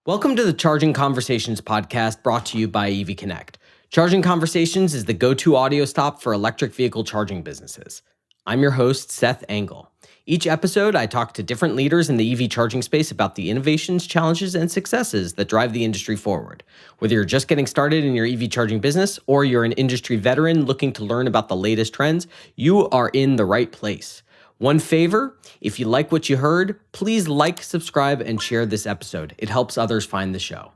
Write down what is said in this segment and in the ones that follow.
Welcome to the Charging Conversations podcast brought to you by EV Connect. Charging Conversations is the go-to audio stop for electric vehicle charging businesses. I'm your host, Seth Engel. Each episode, I talk to different leaders in the EV charging space about the innovations, challenges, and successes that drive the industry forward. Whether you're just getting started in your EV charging business or you're an industry veteran looking to learn about the latest trends, you are in the right place. One favor, if you like what you heard, please like, subscribe, and share this episode. It helps others find the show.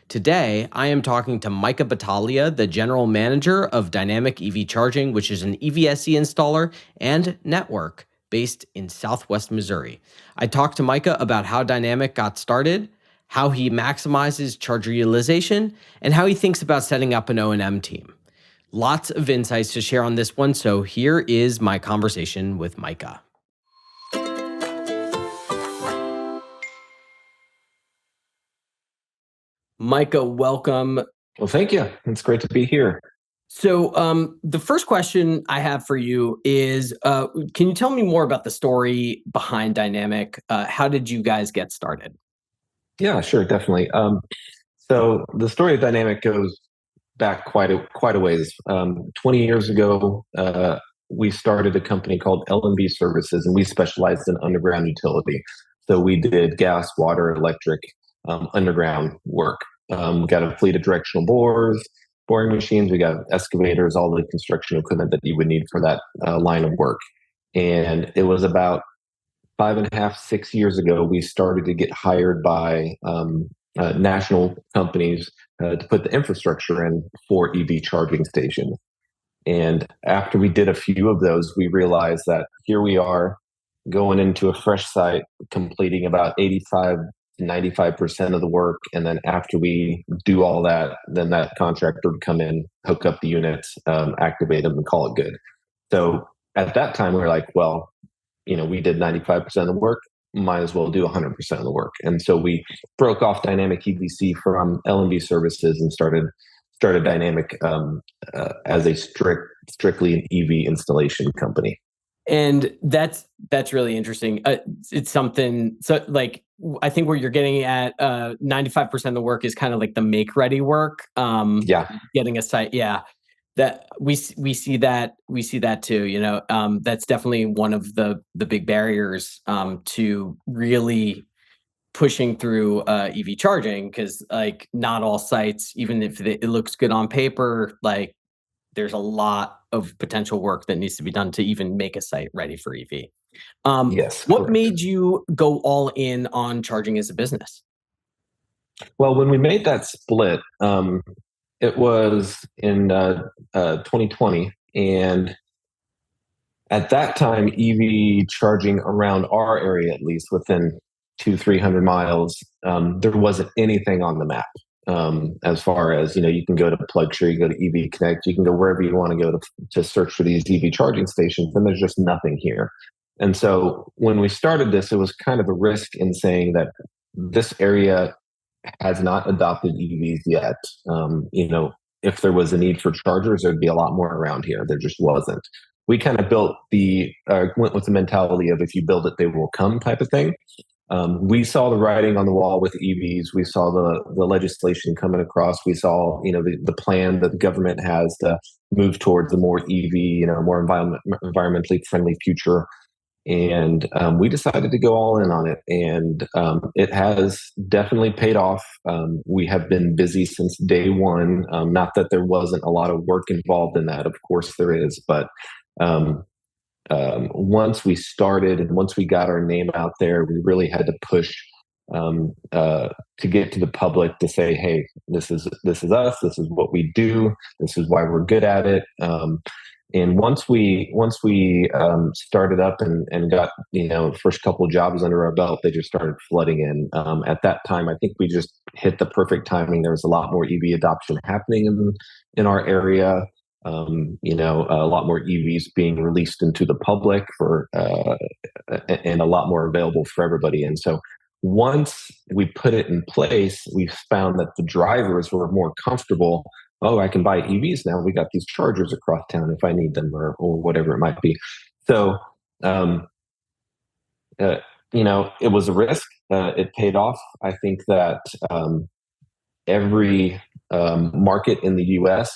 Today, I am talking to Micah Battaglia, the General Manager of Dynamic EV Charging, which is an EVSE installer and network based in Southwest Missouri. I talked to Micah about how Dynamic got started, how he maximizes charger utilization, and how he thinks about setting up an O&M team. Lots of insights to share on this one, so here is my conversation with Micah. Micah, welcome. Well, thank you. It's great to be here. So the first question I have for you is, can you tell me more about the story behind Dynamic? How did you guys get started? Yeah, sure, definitely. So the story of Dynamic goes back quite a ways. 20 years ago, we started a company called L&B Services, and we specialized in underground utility. So we did gas, water, electric, underground work. We got a fleet of directional bores, boring machines. We got excavators, all the construction equipment that you would need for that line of work. And it was about 5.5, 6 years ago, we started to get hired by national companies to put the infrastructure in for EV charging stations. And after we did a few of those, we realized that here we are going into a fresh site, completing about 85 to 95% of the work. And then after we do all that, then that contractor would come in, hook up the units, activate them, and call it good. So at that time, we were like, well, we did 95% of the work, might as well do 100% of the work. And so we broke off Dynamic EVSE from L&B Services and started Dynamic as a strictly an EV installation company. And that's really interesting. It's something, so like, I think where you're getting at, 95% of the work is kind of like the make ready work. Getting a site. Yeah. That we see that too, that's definitely one of the big barriers to really pushing through EV charging, because like not all sites, even if it looks good on paper, like there's a lot of potential work that needs to be done to even make a site ready for EV. Yes. What Correct. made you go all in on charging as a business? Well, when we made that split, it was in 2020, and at that time, EV charging around our area, at least within 200-300 miles, there wasn't anything on the map. As far as you can go to PlugShare, you go to EV Connect, you can go wherever you want to go to search for these EV charging stations, and there's just nothing here. And so when we started this, it was kind of a risk in saying that this area has not adopted EVs yet. If there was a need for chargers, there'd be a lot more around here. There just wasn't. We kind of went with the mentality of if you build it, they will come type of thing. We saw the writing on the wall with EVs. We saw the legislation coming across. We saw, the plan that the government has to move towards a more EV, more environmentally friendly future. And we decided to go all in on it, and it has definitely paid off. We have been busy since day one. Not that there wasn't a lot of work involved in that, of course there is, but once we started and once we got our name out there, we really had to push to get to the public to say, hey, this is us, this is what we do, this is why we're good at it. And once we started up and got first couple of jobs under our belt, they just started flooding in. At that time, I think we just hit the perfect timing. There was a lot more EV adoption happening in our area. A lot more EVs being released into the public and a lot more available for everybody. And so once we put it in place, we found that the drivers were more comfortable. Oh, I can buy EVs now. We got these chargers across town if I need them or whatever it might be. So, it was a risk. it paid off. I think that every market in the US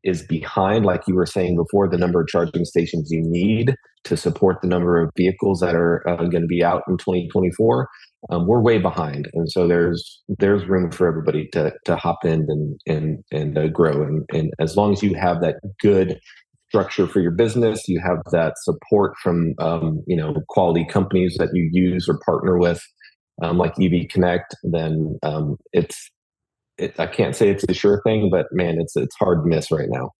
is behind, like you were saying before, the number of charging stations you need to support the number of vehicles that are going to be out in 2024. We're way behind, and so there's room for everybody to hop in and grow. And as long as you have that good structure for your business, you have that support from quality companies that you use or partner with, like EV Connect, then I can't say it's a sure thing, but man, it's hard to miss right now.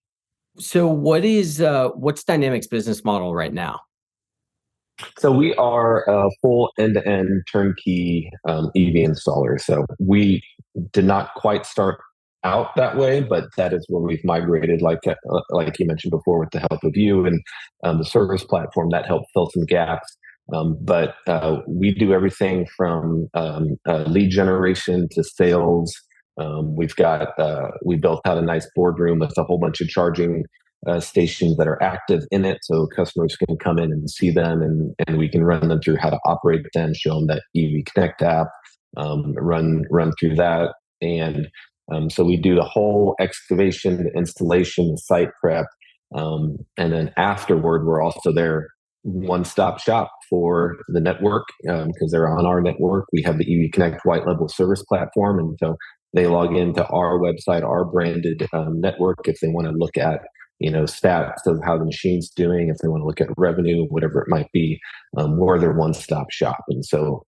So what's Dynamic's business model right now? So we are a full end-to-end turnkey EV installer. So we did not quite start out that way, but that is where we've migrated, like you mentioned before, with the help of you and the service platform that helped fill some gaps. But we do everything from lead generation to sales. We built out a nice boardroom with a whole bunch of charging stations that are active in it, so customers can come in and see them, and we can run them through how to operate them, show them that EV Connect app, run through that, and so we do the whole excavation, the installation, the site prep, and then afterward, we're also there one-stop shop for the network because they're on our network. We have the EV Connect white label service platform, and so they log into our website, our branded network, if they want to look at stats of how the machine's doing, if they want to look at revenue, whatever it might be. We're their one-stop shop, and so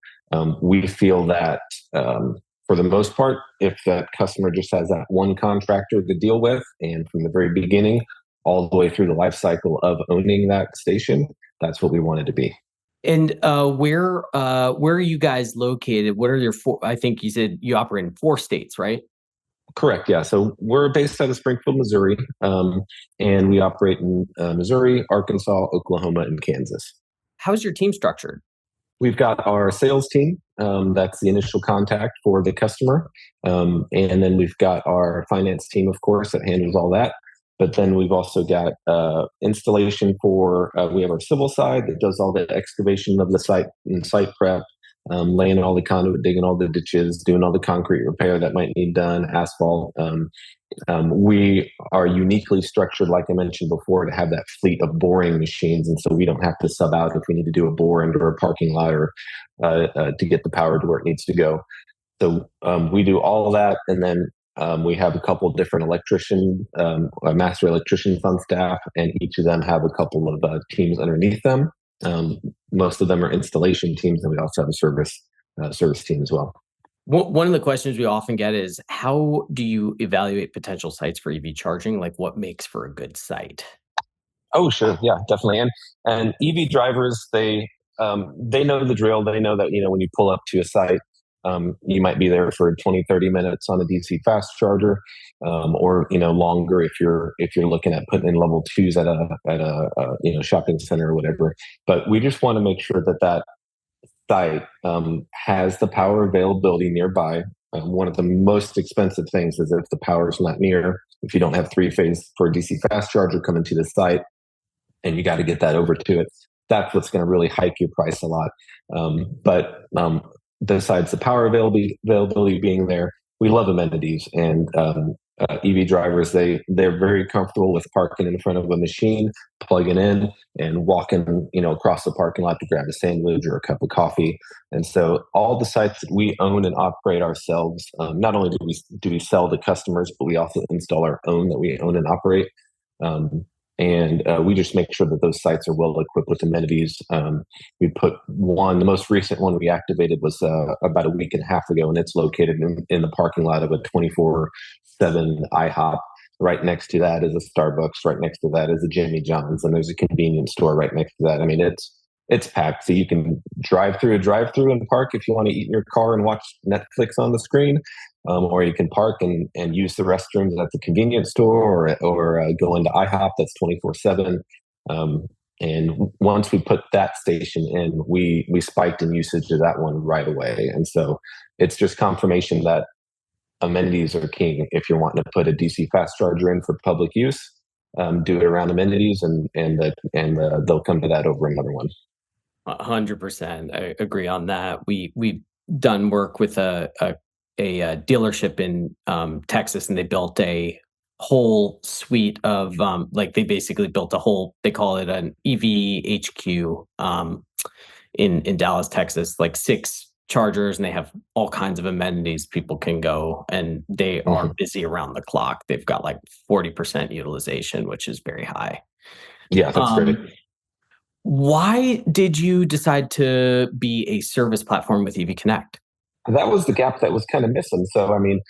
we feel that for the most part, if that customer just has that one contractor to deal with, and from the very beginning all the way through the life cycle of owning that station, that's what we wanted to be. And where are you guys located? What are your four? I think you said you operate in 4 states, right? Correct. Yeah. So we're based out of Springfield, Missouri, and we operate in Missouri, Arkansas, Oklahoma, and Kansas. How's your team structured? We've got our sales team. That's the initial contact for the customer. And then we've got our finance team, of course, that handles all that. But then we've also got installation we have our civil side that does all the excavation of the site and site prep, laying all the conduit, digging all the ditches, doing all the concrete repair that might need done, asphalt. We are uniquely structured, like I mentioned before, to have that fleet of boring machines. And so we don't have to sub out if we need to do a bore under a parking lot or to get the power to where it needs to go. So we do all of that. And then we have a couple of different master electricians on staff, and each of them have a couple of teams underneath them. Most of them are installation teams, and we also have a service team as well. One of the questions we often get is, how do you evaluate potential sites for EV charging? Like, what makes for a good site? Oh, sure. Yeah, definitely. And EV drivers, they know the drill. They know that, when you pull up to a site, you might be there for 20, 30 minutes on a DC fast charger, or, longer if you're looking at putting in level 2s at a shopping center or whatever. But we just want to make sure that site has the power availability nearby. One of the most expensive things is if the power is not near, if you don't have 3-phase for a DC fast charger coming to the site, and you got to get that over to it, that's what's going to really hike your price a lot. But besides the power availability being there, we love amenities, and EV drivers, they're very comfortable with parking in front of a machine, plugging in, and walking across the parking lot to grab a sandwich or a cup of coffee. And so all the sites that we own and operate ourselves, not only do we sell to customers, but we also install our own that we own and operate. And we just make sure that those sites are well equipped with amenities. We put the most recent one we activated was about a week and a half ago, and it's located in the parking lot of a 24/7 IHOP. Right next to that is a Starbucks. Right next to that is a Jimmy John's, and there's a convenience store right next to that. I mean, it's packed. So you can drive through and park if you want to eat in your car and watch Netflix on the screen. Or you can park and use the restrooms at the convenience store, or go into IHOP that's 24/7. And once we put that station in, we spiked in usage of that one right away. And so it's just confirmation that amenities are king. If you're wanting to put a DC fast charger in for public use, do it around amenities, and they'll come to that over another one. 100%. I agree on that. We done work with a dealership in Texas, and they built a whole suite of they basically built a whole, they call it an EVHQ in Dallas, Texas, like 6 chargers, and they have all kinds of amenities. People can go, and they are busy around the clock. They've got like 40% utilization, which is very high. Yeah, that's great. Why did you decide to be a service platform with EV Connect? That was the gap that was kind of missing. So, I mean,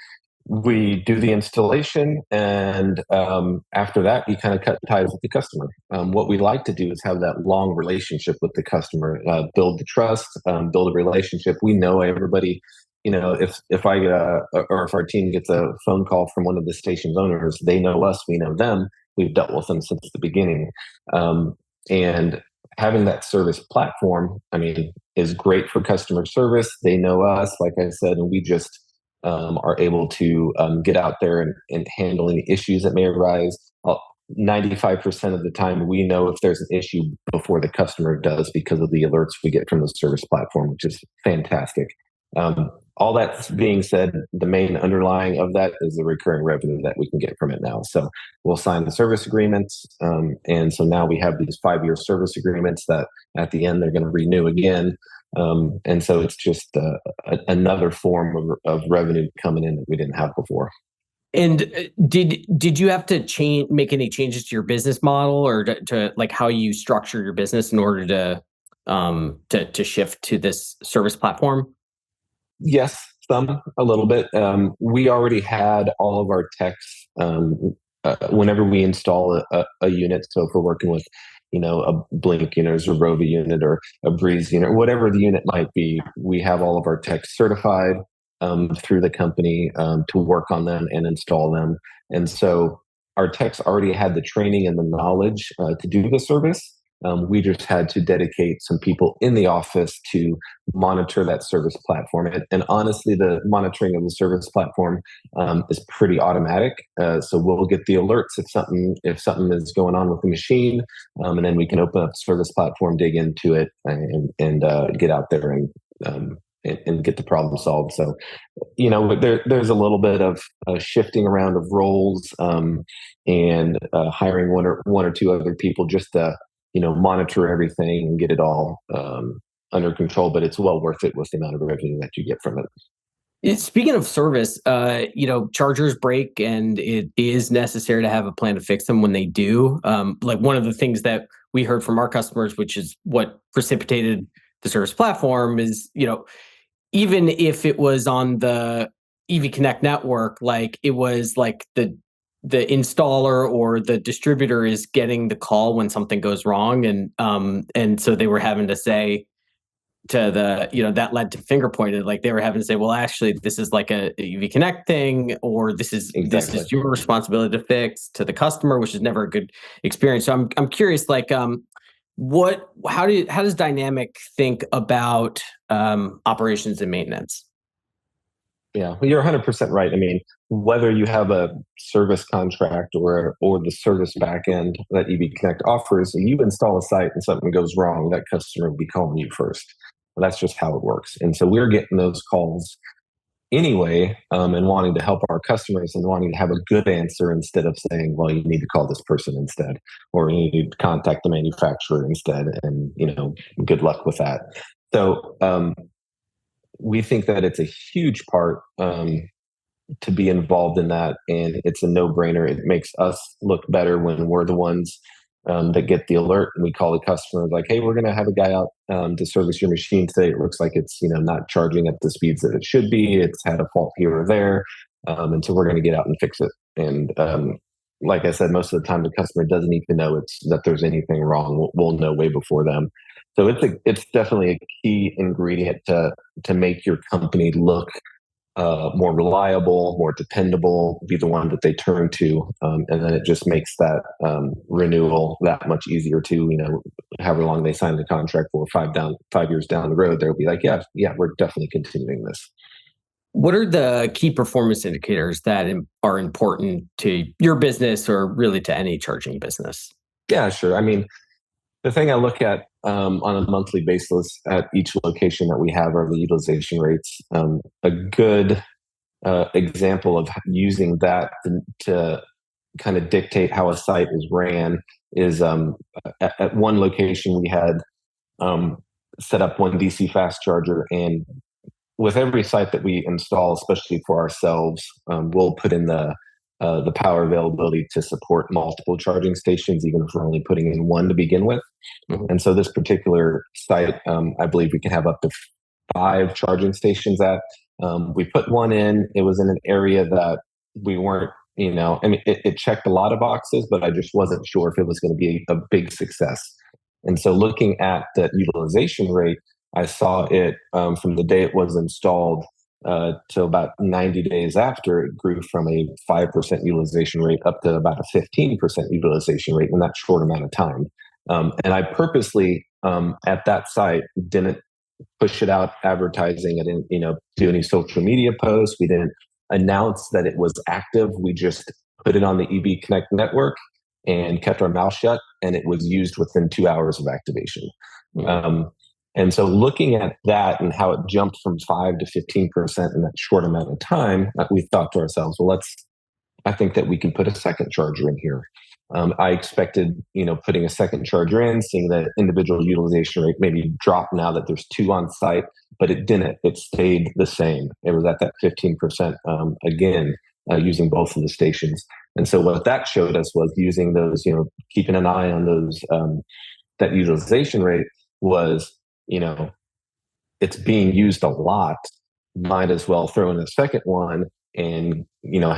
we do the installation, and after that, you kind of cut ties with the customer. What we like to do is have that long relationship with the customer, build the trust, build a relationship. We know everybody. If I or if our team gets a phone call from one of the station's owners, they know us, we know them. We've dealt with them since the beginning, and having that service platform, I mean, is great for customer service. They know us, like I said, and we just are able to get out there and handle any issues that may arise. 95% of the time, we know if there's an issue before the customer does because of the alerts we get from the service platform, which is fantastic. All that being said, the main underlying of that is the recurring revenue that we can get from it now. So we'll sign the service agreements. And so now we have these 5-year service agreements that at the end they're going to renew again. And so it's just another form of revenue coming in that we didn't have before. And did you have to make any changes to your business model, or to like how you structure your business in order to shift to this service platform? Yes, a little bit. We already had all of our techs whenever we install a unit. So if we're working with, a Blink unit or a Rovi unit or a Breeze unit, whatever the unit might be, we have all of our techs certified through the company to work on them and install them. And so our techs already had the training and the knowledge to do the service. We just had to dedicate some people in the office to monitor that service platform. And honestly, the monitoring of the service platform is pretty automatic. So we'll get the alerts if something is going on with the machine, and then we can open up the service platform, dig into it, and get out there and get the problem solved. So, there's a little bit of shifting around of roles and hiring one or two other people just to monitor everything and get it all under control, but it's well worth it with the amount of revenue that you get from it. Speaking of service, chargers break, and it is necessary to have a plan to fix them when they do. Like one of the things that we heard from our customers, which is what precipitated the service platform, is, even if it was on the EV Connect network, like it was like the installer or the distributor is getting the call when something goes wrong, and so they were having to say to that led to finger pointed, like they were having to say, well, actually, this is like a EV Connect thing, or this is your responsibility to fix, to the customer, which is never a good experience. So I'm curious, like how does Dynamic think about operations and maintenance? Yeah, well, you're 100% right. I mean, whether you have a service contract or the service backend that EV Connect offers, and you install a site and something goes wrong, that customer will be calling you first. Well, that's just how it works. And so we're getting those calls anyway, and wanting to help our customers and wanting to have a good answer instead of saying, well, you need to call this person instead, or you need to contact the manufacturer instead, and good luck with that. So we think that it's a huge part to be involved in that, and it's a no-brainer. It makes us look better when we're the ones that get the alert, and we call the customer like, hey, we're going to have a guy out to service your machine today. It looks like it's not charging at the speeds that it should be. It's had a fault here or there, and so we're going to get out and fix it. And like I said, most of the time the customer doesn't even know that there's anything wrong. We'll know way before them. So it's definitely a key ingredient to make your company look more reliable, more dependable, be the one that they turn to, and then it just makes that renewal that much easier too. However long they sign the contract for, 5 years down the road, they'll be like, yeah, we're definitely continuing this. What are the key performance indicators that are important to your business, or really to any charging business? Yeah, sure. I mean, the thing I look at on a monthly basis at each location that we have are the utilization rates. A good example of using that to kind of dictate how a site is ran is at one location we had set up one DC fast charger, and with every site that we install, especially for ourselves, we'll put in the power availability to support multiple charging stations, even if we're only putting in one to begin with. And so this particular site, I believe we can have up to 5 charging stations at. We put one in. It was in an area that we weren't, I mean, it checked a lot of boxes, but I just wasn't sure if it was going to be a big success. And so looking at the utilization rate, I saw it from the day it was installed to about 90 days after. It grew from a 5% utilization rate up to about a 15% utilization rate in that short amount of time. And I purposely at that site didn't push it out advertising. I didn't, do any social media posts. We didn't announce that it was active. We just put it on the EV Connect network and kept our mouth shut, and it was used within 2 hours of activation. And so looking at that and how it jumped from 5 to 15% in that short amount of time, we thought to ourselves, well, I think that we can put a second charger in here. I expected, putting a second charger in, seeing the individual utilization rate maybe drop now that there's 2 on site, but it didn't. It stayed the same. It was at that 15% again, using both of the stations. And so what that showed us was using those, keeping an eye on those, that utilization rate was, it's being used a lot. Might as well throw in a second one and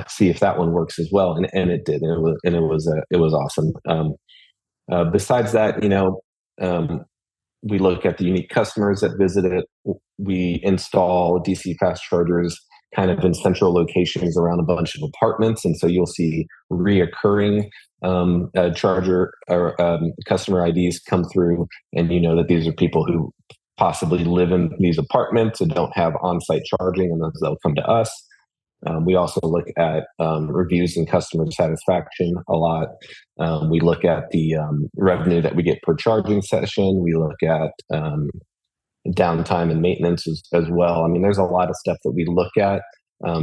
see if that one works as well. And it did. And it was awesome. Besides that, we look at the unique customers that visit it. We install DC fast chargers kind of in central locations around a bunch of apartments, and so you'll see reoccurring charger or customer IDs come through, and that these are people who possibly live in these apartments and don't have on-site charging, and they'll come to us. We also look at reviews and customer satisfaction a lot. We look at the revenue that we get per charging session. We look at downtime and maintenance as well. I mean, there's a lot of stuff that we look at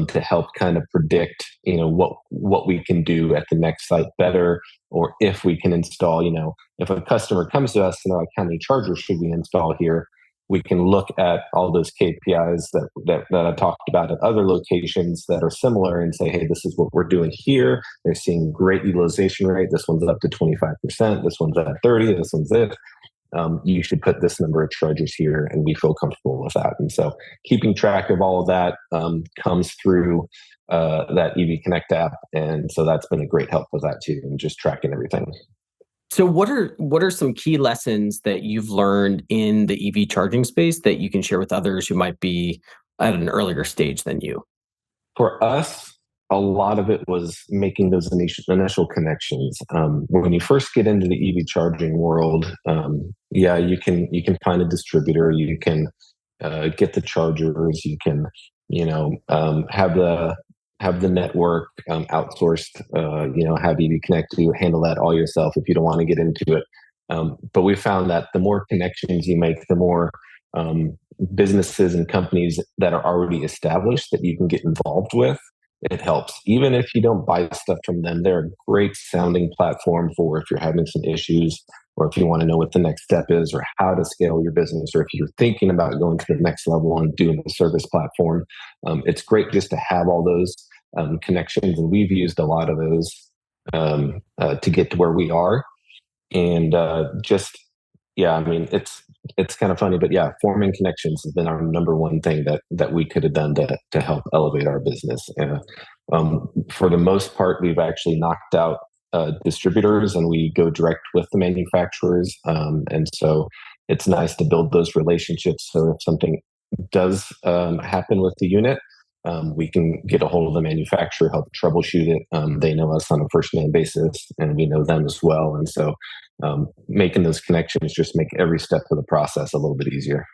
to help kind of predict, what we can do at the next site better, or if we can install, if a customer comes to us and they're like, how many chargers should we install here? We can look at all those KPIs that I talked about at other locations that are similar and say, hey, this is what we're doing here. They're seeing great utilization rate. This one's up to 25%. This one's at 30%. This one's it. You should put this number of chargers here, and we feel comfortable with that. And so keeping track of all of that comes through that EV Connect app. And so that's been a great help with that too, and just tracking everything. So what are some key lessons that you've learned in the EV charging space that you can share with others who might be at an earlier stage than you? For us, a lot of it was making those initial connections. When you first get into the EV charging world, you can find a distributor, you can get the chargers, you can have the network outsourced, have EV Connect to handle that all yourself if you don't want to get into it. But we found that the more connections you make, the more businesses and companies that are already established that you can get involved with, it helps. Even if you don't buy stuff from them, they're a great sounding platform for if you're having some issues, or if you want to know what the next step is, or how to scale your business, or if you're thinking about going to the next level and doing the service platform. It's great just to have all those connections, and we've used a lot of those to get to where we are. And it's kind of funny, but forming connections has been our number one thing that we could have done to help elevate our business. For the most part, we've actually knocked out distributors, and we go direct with the manufacturers. And so it's nice to build those relationships. So if something does happen with the unit, we can get a hold of the manufacturer, help troubleshoot it. They know us on a first-name basis, and we know them as well. And so making those connections just make every step of the process a little bit easier.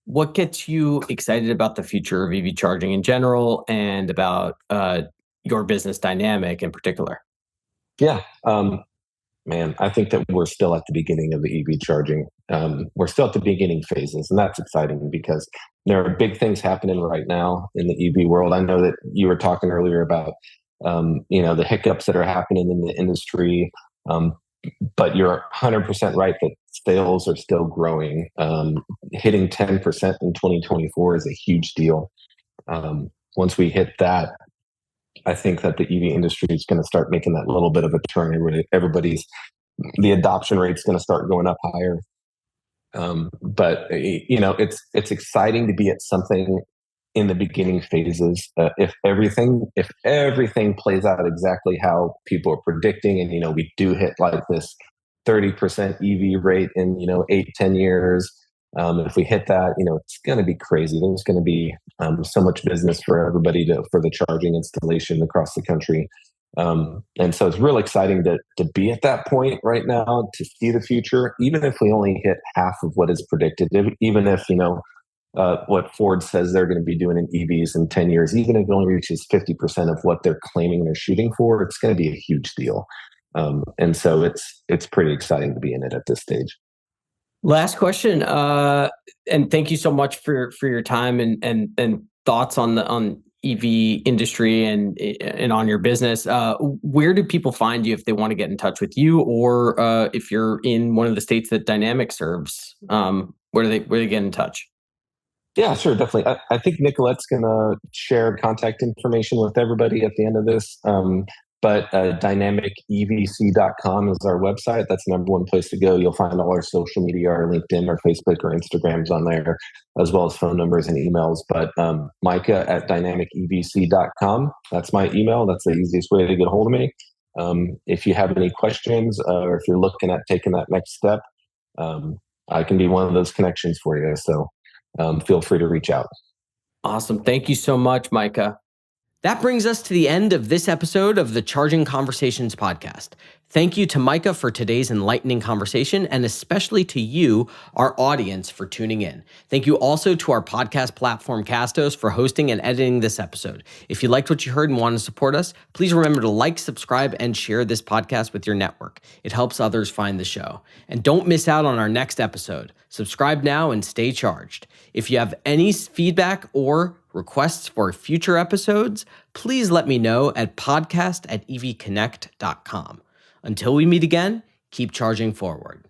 What gets you excited about the future of EV charging in general, and about your business dynamic in particular? Yeah. Man, I think that we're still at the beginning of the EV charging. We're still at the beginning phases, and that's exciting because there are big things happening right now in the EV world. I know that you were talking earlier about, the hiccups that are happening in the industry, but you're 100% right that sales are still growing. Hitting 10% in 2024 is a huge deal. Once we hit that, I think that the EV industry is going to start making that little bit of a turn. The adoption rate's going to start going up higher. But it's exciting to be at something in the beginning phases. If everything plays out exactly how people are predicting, and we do hit like this 30% EV rate in 8-10 years. If we hit that, it's going to be crazy. There's going to be so much business for everybody for the charging installation across the country. And so it's real exciting to be at that point right now, to see the future, even if we only hit half of what is predicted, even if, what Ford says they're going to be doing in EVs in 10 years, even if it only reaches 50% of what they're claiming they're shooting for, it's going to be a huge deal. And so it's pretty exciting to be in it at this stage. Last question, and thank you so much for your time and thoughts on EV industry and on your business. Where do people find you if they want to get in touch with you, or if you're in one of the states that Dynamic serves? Where do they get in touch? Yeah, sure, definitely. I think Nicolette's going to share contact information with everybody at the end of this. But dynamicevc.com is our website. That's the number one place to go. You'll find all our social media, our LinkedIn, our Facebook, or Instagrams on there, as well as phone numbers and emails. But Micah at dynamicevc.com. That's my email. That's the easiest way to get a hold of me. If you have any questions, or if you're looking at taking that next step, I can be one of those connections for you. So feel free to reach out. Awesome. Thank you so much, Micah. That brings us to the end of this episode of the Charging Conversations podcast. Thank you to Micah for today's enlightening conversation, and especially to you, our audience, for tuning in. Thank you also to our podcast platform, Castos, for hosting and editing this episode. If you liked what you heard and want to support us, please remember to like, subscribe, and share this podcast with your network. It helps others find the show. And don't miss out on our next episode. Subscribe now and stay charged. If you have any feedback or requests for future episodes, please let me know at podcast@evconnect.com. Until we meet again, keep charging forward.